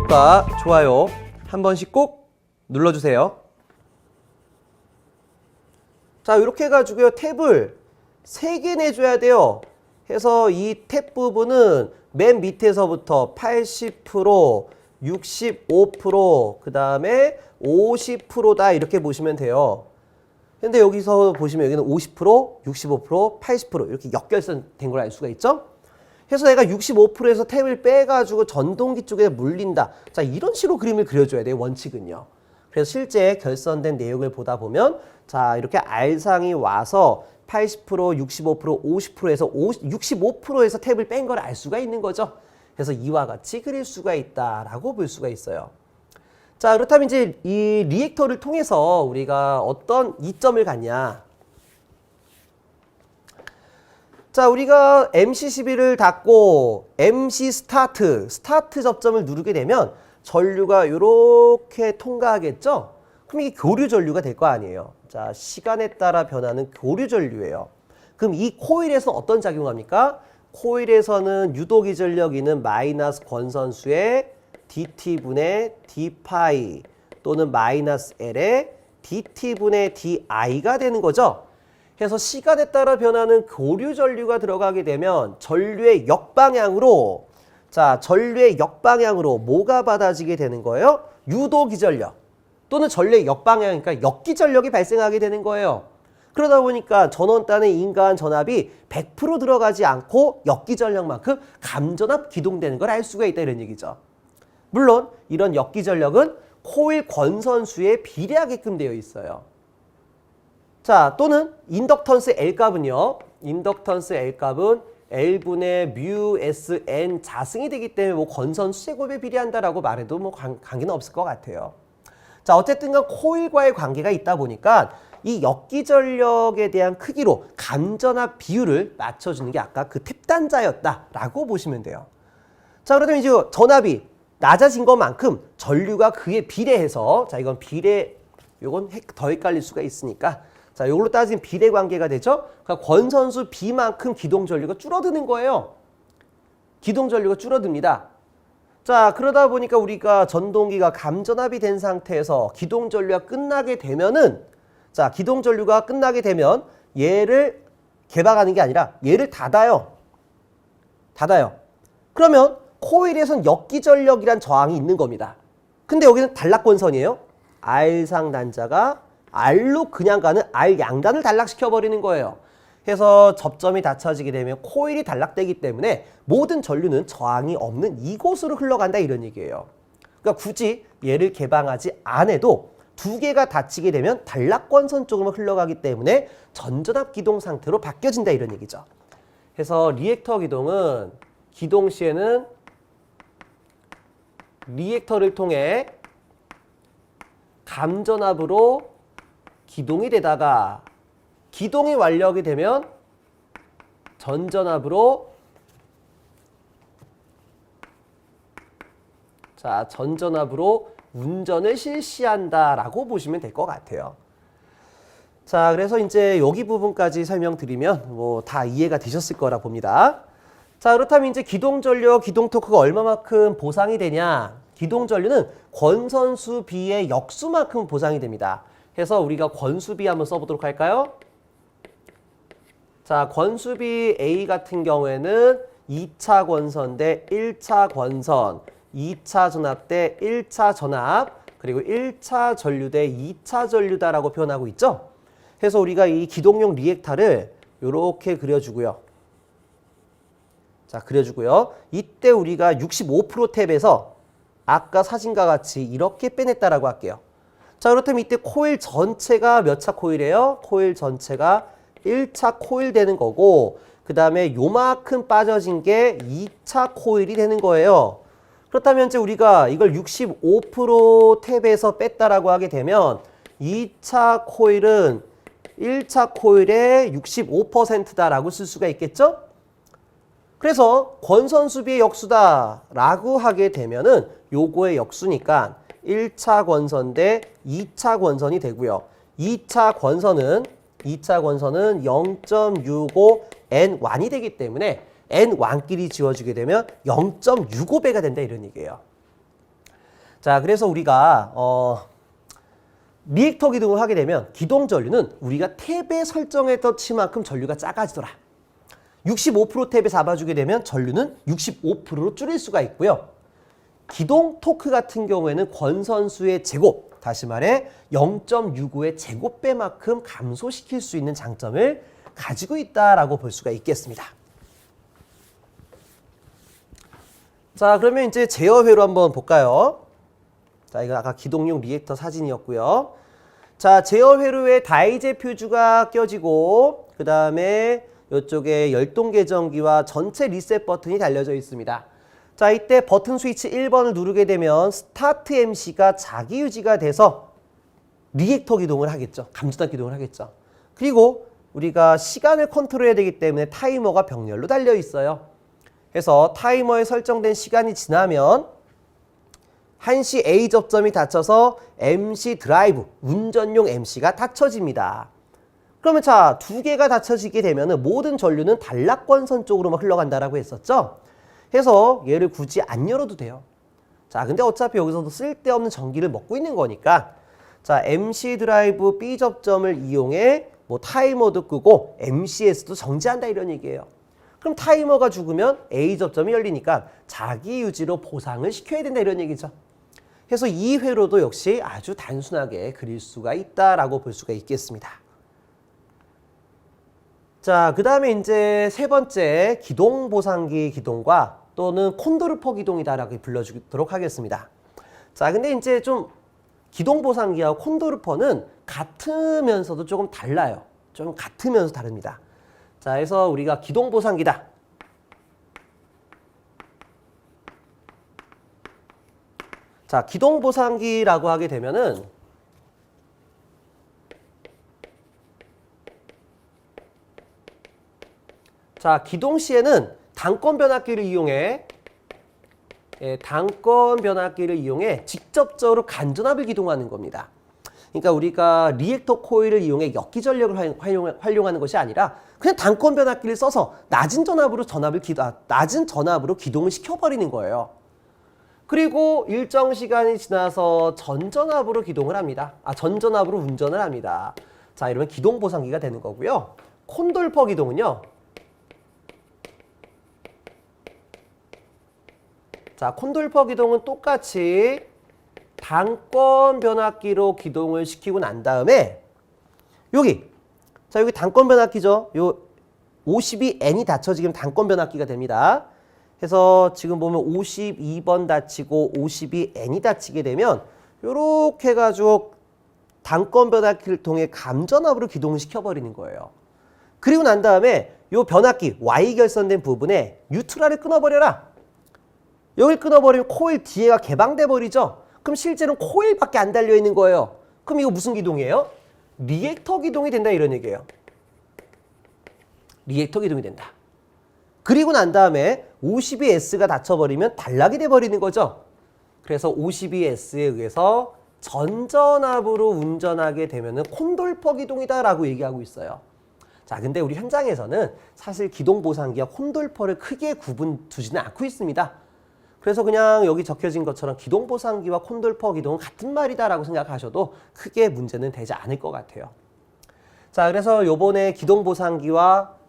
구독과 좋아요 한 번씩 꼭 눌러주세요. 자, 이렇게 해가지고요, 탭을 3개 내줘야 돼요. 해서 이 탭 부분은 맨 밑에서부터 80%, 65%, 그 다음에 50%다 이렇게 보시면 돼요. 근데 여기서 보시면 여기는 50%, 65%, 80% 이렇게 역결선된 걸 알 수가 있죠? 해서 내가 65%에서 탭을 빼가지고 전동기 쪽에 물린다. 자, 이런 식으로 그림을 그려줘야 돼요, 원칙은요. 그래서 실제 결선된 내용을 보다 보면 자, 이렇게 R상이 와서 80%, 65%, 50%에서 65%에서 탭을 뺀 걸 알 수가 있는 거죠. 그래서 이와 같이 그릴 수가 있다라고 볼 수가 있어요. 자, 그렇다면 이제 이 리액터를 통해서 우리가 어떤 이점을 갖냐. 자, 우리가 MC11을 닫고 MC 스타트 접점을 누르게 되면 전류가 이렇게 통과하겠죠? 그럼 이게 교류 전류가 될 거 아니에요. 자, 시간에 따라 변하는 교류 전류예요. 그럼 이 코일에서 어떤 작용을 합니까? 코일에서는 유도기 전력이는 마이너스 권선수의 dt분의 d파이 또는 마이너스 L의 dt분의 di가 되는 거죠. 그래서 시간에 따라 변하는 교류 전류가 들어가게 되면 전류의 역방향으로 뭐가 받아지게 되는 거예요? 유도기 전력 또는 전류의 역방향이니까 역기 전력이 발생하게 되는 거예요. 그러다 보니까 전원단의 인간 전압이 100% 들어가지 않고 역기 전력만큼 감전압 기동되는 걸 알 수가 있다 이런 얘기죠. 물론 이런 역기 전력은 코일 권선수에 비례하게끔 되어 있어요. 자, 또는 인덕턴스 L값은요. 인덕턴스 L값은 L분의 뮤 Sn 자승이 되기 때문에 뭐 권선수 제곱에 비례한다라고 말해도 뭐 관계는 없을 것 같아요. 자, 어쨌든 간 코일과의 관계가 있다 보니까 이 역기 전력에 대한 크기로 감전압 비율을 맞춰주는 게 아까 그 탭단자였다라고 보시면 돼요. 자, 그러면 이제 전압이 낮아진 것만큼 전류가 그에 비례해서 자, 이건 비례, 요건 더 헷갈릴 수가 있으니까 자, 이걸로 따지면 비례 관계가 되죠. 그러니까 권선수 B만큼 기동 전류가 줄어드는 거예요. 기동 전류가 줄어듭니다. 자, 그러다 보니까 우리가 전동기가 감전압이 된 상태에서 기동 전류가 끝나게 되면은 자, 기동 전류가 끝나게 되면 얘를 개방하는 게 아니라 얘를 닫아요. 그러면 코일에선 역기 전력이란 저항이 있는 겁니다. 근데 여기는 단락권선이에요. R상 단자가 R로 그냥 가는 R 양단을 단락시켜 버리는 거예요. 그래서 접점이 닫혀지게 되면 코일이 단락되기 때문에 모든 전류는 저항이 없는 이곳으로 흘러간다 이런 얘기예요. 그러니까 굳이 얘를 개방하지 않아도 두 개가 닫히게 되면 단락권선 쪽으로 흘러가기 때문에 전전압 기동 상태로 바뀌어진다 이런 얘기죠. 그래서 리액터 기동은 기동 시에는 리액터를 통해 감전압으로 기동이 되다가 기동이 완료하게 되면 전전압으로 운전을 실시한다라고 보시면 될 것 같아요. 자, 그래서 이제 여기 부분까지 설명드리면 뭐 다 이해가 되셨을 거라 봅니다. 자, 그렇다면 이제 기동 전류, 기동 토크가 얼마만큼 보상이 되냐? 기동 전류는 권선수 B의 역수만큼 보상이 됩니다. 그래서 우리가 권수 B 한번 써보도록 할까요? 자, 권수 B A 같은 경우에는 2차 권선 대 1차 권선, 2차 전압 대 1차 전압, 그리고 1차 전류 대 2차 전류다라고 표현하고 있죠. 그래서 우리가 이 기동용 리액터를 이렇게 그려주고요. 자, 그려주고요. 이때 우리가 65% 탭에서 아까 사진과 같이 이렇게 빼냈다라고 할게요. 자, 그렇다면 이때 코일 전체가 몇 차 코일이에요? 코일 전체가 1차 코일 되는 거고 그 다음에 요만큼 빠져진 게 2차 코일이 되는 거예요. 그렇다면 이제 우리가 이걸 65% 탭에서 뺐다라고 하게 되면 2차 코일은 1차 코일의 65%다라고 쓸 수가 있겠죠? 그래서 권선수비의 역수다라고 하게 되면은 요거의 역수니까 1차 권선 대 2차 권선이 되고요. 2차 권선은 0.65 N1이 되기 때문에 N1끼리 지워주게 되면 0.65배가 된다 이런 얘기예요. 자, 그래서 우리가 리액터 기동을 하게 되면 기동 전류는 우리가 탭에 설정했던 치만큼 전류가 작아지더라. 65% 탭에 잡아주게 되면 전류는 65%로 줄일 수가 있고요. 기동 토크 같은 경우에는 권선수의 제곱, 다시 말해 0.65의 제곱배만큼 감소시킬 수 있는 장점을 가지고 있다라고 볼 수가 있겠습니다. 자, 그러면 이제 제어회로 한번 볼까요? 자, 이거 아까 기동용 리액터 사진이었고요. 자, 제어회로에 다이제 퓨즈가 껴지고 그 다음에 이쪽에 열동계정기와 전체 리셋 버튼이 달려져 있습니다. 자, 이때 버튼 스위치 1번을 누르게 되면 스타트 MC가 자기 유지가 돼서 리액터 기동을 하겠죠. 감전압 기동을 하겠죠. 그리고 우리가 시간을 컨트롤해야 되기 때문에 타이머가 병렬로 달려 있어요. 그래서 타이머에 설정된 시간이 지나면 1시 A 접점이 닫혀서 MC 드라이브, 운전용 MC가 닫혀집니다. 그러면 자, 두 개가 닫혀지게 되면 모든 전류는 단락권선 쪽으로만 흘러간다라고 했었죠. 그래서 얘를 굳이 안 열어도 돼요. 자, 근데 어차피 여기서도 쓸데없는 전기를 먹고 있는 거니까 자, MC 드라이브 B 접점을 이용해 뭐 타이머도 끄고 MCS도 정지한다 이런 얘기예요. 그럼 타이머가 죽으면 A 접점이 열리니까 자기 유지로 보상을 시켜야 된다 이런 얘기죠. 그래서 이 회로도 역시 아주 단순하게 그릴 수가 있다라고 볼 수가 있겠습니다. 자, 그 다음에 이제 세 번째 기동 보상기 기동과 또는 콘도르퍼 기동이다라고 불러주도록 하겠습니다. 자, 근데 이제 좀 기동 보상기와 콘도르퍼는 같으면서도 조금 달라요. 좀 같으면서 다릅니다. 자, 그래서 우리가 기동 보상기다. 자, 기동 보상기라고 하게 되면은 자, 기동 시에는 단권 변압기를 이용해 직접적으로 간전압을 기동하는 겁니다. 그러니까 우리가 리액터 코일을 이용해 역기 전력을 활용하는 것이 아니라 그냥 단권 변압기를 써서 낮은 전압으로 기동을 시켜버리는 거예요. 그리고 일정 시간이 지나서 전전압으로 기동을 합니다. 전전압으로 운전을 합니다. 자, 이러면 기동 보상기가 되는 거고요. 콘돌퍼 기동은요. 자, 콘돌퍼 기동은 똑같이 단권 변압기로 기동을 시키고 난 다음에 여기 단권 변압기죠. 요 52N이 닫혀지면 단권 변압기가 됩니다. 그래서 지금 보면 52번 닫히고 52N이 닫히게 되면 요렇게 해가지고 단권 변압기를 통해 감전압으로 기동을 시켜버리는 거예요. 그리고 난 다음에 요 변압기 Y 결선된 부분에 뉴트럴을 끊어버려라. 여기를 끊어버리면 코일 뒤에가 개방돼 버리죠. 그럼 실제로는 코일밖에 안 달려 있는 거예요. 그럼 이거 무슨 기동이에요? 리액터 기동이 된다 이런 얘기예요. 리액터 기동이 된다. 그리고 난 다음에 52S가 닫혀버리면 단락이 돼버리는 거죠. 그래서 52S에 의해서 전전압으로 운전하게 되면은 콘돌퍼 기동이다라고 얘기하고 있어요. 자, 근데 우리 현장에서는 사실 기동 보상기와 콘돌퍼를 크게 구분 두지는 않고 있습니다. 그래서 그냥 여기 적혀진 것처럼 기동 보상기와 콘돌퍼 기동은 같은 말이다라고 생각하셔도 크게 문제는 되지 않을 것 같아요. 자, 그래서 요번에 기동 보상기와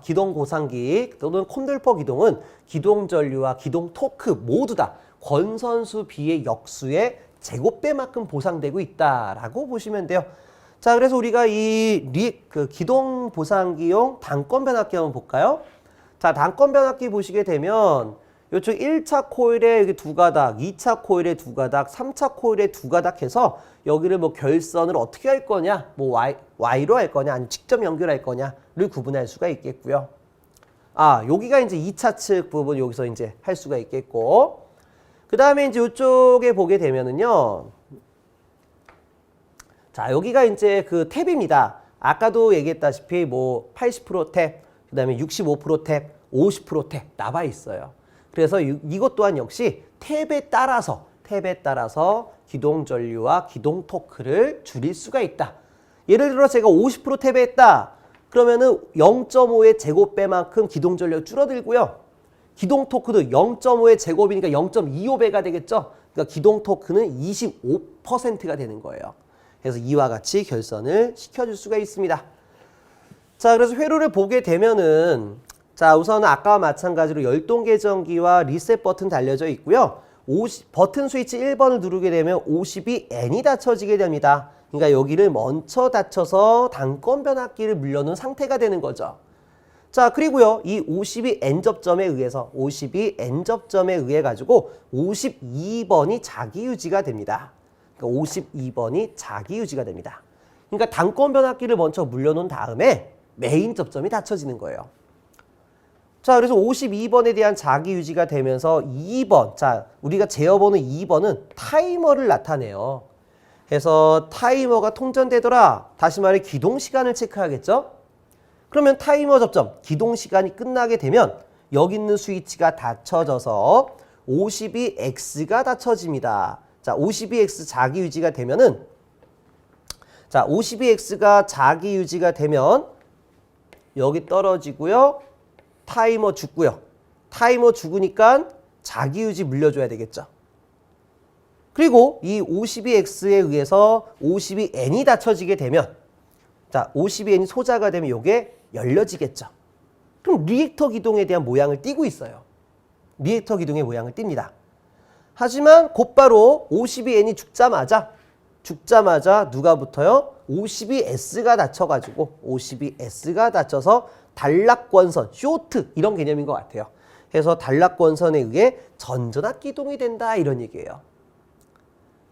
기동 보상기 또는 콘돌퍼 기동은 기동 전류와 기동 토크 모두 다 권선수 B의 역수의 제곱배만큼 보상되고 있다라고 보시면 돼요. 자, 그래서 우리가 기동 보상기용 단권 변압기 한번 볼까요? 자, 단권 변압기 보시게 되면 이쪽 1차 코일에 여기 두 가닥, 2차 코일에 두 가닥, 3차 코일에 두 가닥 해서 여기를 뭐 결선을 어떻게 할 거냐, 뭐 Y로 할 거냐, 아니면 직접 연결할 거냐를 구분할 수가 있겠고요. 여기가 이제 2차 측 부분 여기서 이제 할 수가 있겠고, 그 다음에 이제 이쪽에 보게 되면은요. 자, 여기가 이제 그 탭입니다. 아까도 얘기했다시피 뭐 80% 탭, 그 다음에 65% 탭, 50% 탭 나와 있어요. 그래서 이것 또한 역시 탭에 따라서 기동 전류와 기동 토크를 줄일 수가 있다. 예를 들어 제가 50% 탭에 했다. 그러면은 0.5의 제곱배만큼 기동 전력 줄어들고요. 기동 토크도 0.5의 제곱이니까 0.25배가 되겠죠. 그러니까 기동 토크는 25%가 되는 거예요. 그래서 이와 같이 결선을 시켜줄 수가 있습니다. 자, 그래서 회로를 보게 되면은 자, 우선은 아까와 마찬가지로 열동계전기와 리셋 버튼 달려져 있고요. 버튼 스위치 1번을 누르게 되면 52N이 닫혀지게 됩니다. 그러니까 여기를 먼저 닫혀서 단권 변압기를 물려놓은 상태가 되는 거죠. 자, 그리고요, 이 52N 접점에 의해 가지고 52번이 자기 유지가 됩니다. 그러니까 52번이 자기 유지가 됩니다. 그러니까 단권 변압기를 먼저 물려놓은 다음에 메인 접점이 닫혀지는 거예요. 자, 그래서 52번에 대한 자기 유지가 되면서 2번, 자, 우리가 제어번호 2번은 타이머를 나타내요. 그래서 타이머가 통전되더라. 다시 말해 기동 시간을 체크하겠죠? 그러면 타이머 접점, 기동 시간이 끝나게 되면 여기 있는 스위치가 닫혀져서 52X가 닫혀집니다. 자, 52X 자기 유지가 되면은 자, 52X가 자기 유지가 되면 여기 떨어지고요. 타이머 죽고요. 타이머 죽으니까 자기 유지 물려줘야 되겠죠. 그리고 이 52X에 의해서 52N이 닫혀지게 되면 자, 52N이 소자가 되면 이게 열려지겠죠. 그럼 리액터 기동에 대한 모양을 띠고 있어요. 리액터 기동의 모양을 띱니다. 하지만 곧바로 52N이 죽자마자 누가 붙어요? 52S가 닫혀가지고 52S가 닫혀서 단락권선, 쇼트 이런 개념인 것 같아요. 그래서 단락권선에 의해 전전압 기동이 된다 이런 얘기예요.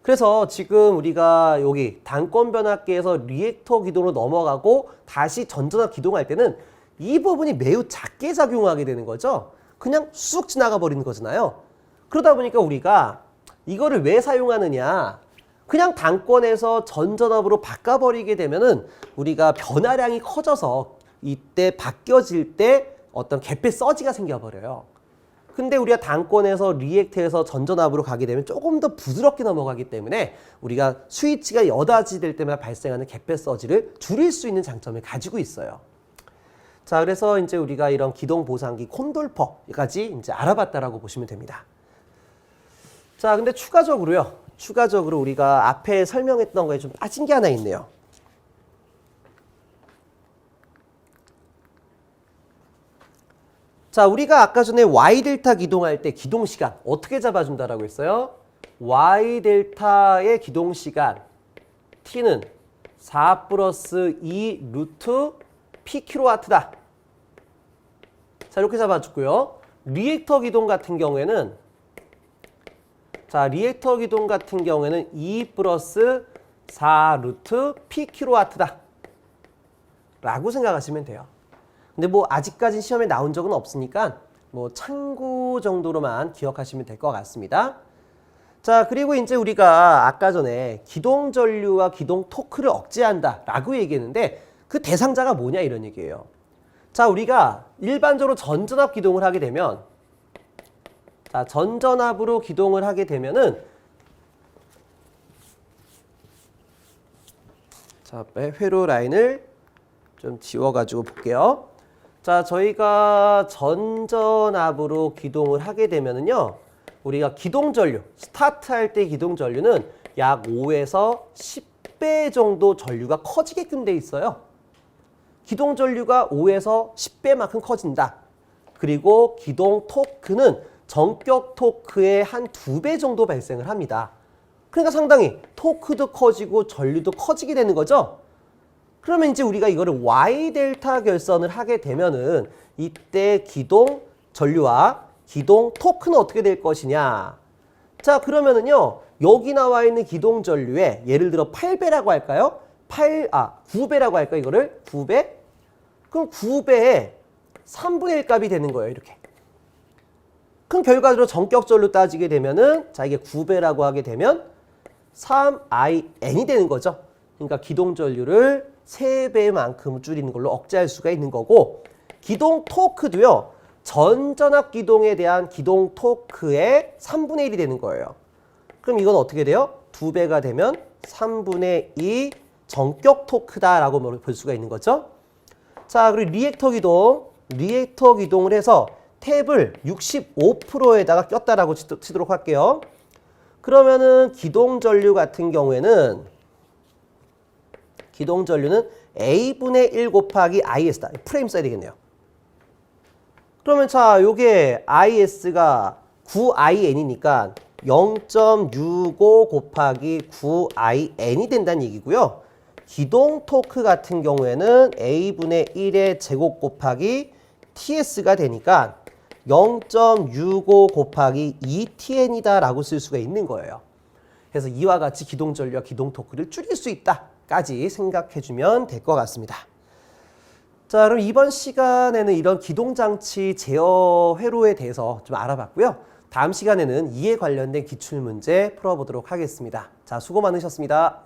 그래서 지금 우리가 여기 단권 변압기에서 리액터 기동으로 넘어가고 다시 전전압 기동할 때는 이 부분이 매우 작게 작용하게 되는 거죠. 그냥 쑥 지나가 버리는 거잖아요. 그러다 보니까 우리가 이거를 왜 사용하느냐, 그냥 단권에서 전전압으로 바꿔버리게 되면은 우리가 변화량이 커져서 이때 바뀌어질 때 어떤 개폐 서지가 생겨버려요. 근데 우리가 단권에서 리액터에서 전전압으로 가게 되면 조금 더 부드럽게 넘어가기 때문에 우리가 스위치가 여닫이 될 때마다 발생하는 개폐 서지를 줄일 수 있는 장점을 가지고 있어요. 자, 그래서 이제 우리가 이런 기동 보상기 콘돌퍼까지 이제 알아봤다라고 보시면 됩니다. 자, 근데 추가적으로 우리가 앞에 설명했던 거에 좀 빠진 게 하나 있네요. 자, 우리가 아까 전에 Y델타 기동할 때 기동시간 어떻게 잡아준다라고 했어요? Y델타의 기동시간 T는 4 플러스 2 루트 PkW다. 자, 이렇게 잡아주고요. 리액터 기동 같은 경우에는 2 플러스 4 루트 PkW다. 라고 생각하시면 돼요. 근데 뭐 아직까지 시험에 나온 적은 없으니까 뭐 참고 정도로만 기억하시면 될 것 같습니다. 자, 그리고 이제 우리가 아까 전에 기동 전류와 기동 토크를 억제한다 라고 얘기했는데 그 대상자가 뭐냐 이런 얘기예요. 자, 우리가 일반적으로 전전압 기동을 하게 되면 자, 전전압으로 기동을 하게 되면은 자, 회로 라인을 좀 지워가지고 볼게요. 자, 저희가 전전압으로 기동을 하게 되면은요, 우리가 기동전류, 스타트할 때 기동전류는 약 5에서 10배 정도 전류가 커지게끔 돼 있어요. 기동전류가 5에서 10배만큼 커진다. 그리고 기동 토크는 전격 토크의 한 2배 정도 발생을 합니다. 그러니까 상당히 토크도 커지고 전류도 커지게 되는 거죠. 그러면 이제 우리가 이거를 Y델타 결선을 하게 되면은 이때 기동 전류와 기동 토크는 어떻게 될 것이냐. 자, 그러면은요, 여기 나와 있는 기동 전류에 예를 들어 8배라고 할까요? 9배라고 할까요? 이거를 9배? 그럼 9배에 3분의 1 값이 되는 거예요, 이렇게. 그럼 결과적으로 전격 전류 따지게 되면은 자, 이게 9배라고 하게 되면 3IN이 되는 거죠. 그러니까 기동 전류를 3배만큼 줄이는 걸로 억제할 수가 있는 거고, 기동 토크도요, 전전압 기동에 대한 기동 토크의 3분의 1이 되는 거예요. 그럼 이건 어떻게 돼요? 2배가 되면 3분의 2 전격 토크다라고 볼 수가 있는 거죠. 자, 그리고 리액터 기동을 해서 탭을 65%에다가 꼈다라고 치도록 할게요. 그러면은 기동전류 같은 경우에는 기동전류는 A분의 1 곱하기 IS다. 프레임 써야 되겠네요. 그러면 자, 요게 IS가 9IN이니까 0.65 곱하기 9IN이 된다는 얘기고요. 기동 토크 같은 경우에는 A분의 1의 제곱 곱하기 TS가 되니까 0.65 곱하기 2TN이다 라고 쓸 수가 있는 거예요. 그래서 이와 같이 기동전류와 기동 토크를 줄일 수 있다까지 생각해주면 될 것 같습니다. 자, 그럼 이번 시간에는 이런 기동장치 제어 회로에 대해서 좀 알아봤고요. 다음 시간에는 이에 관련된 기출문제 풀어보도록 하겠습니다. 자, 수고 많으셨습니다.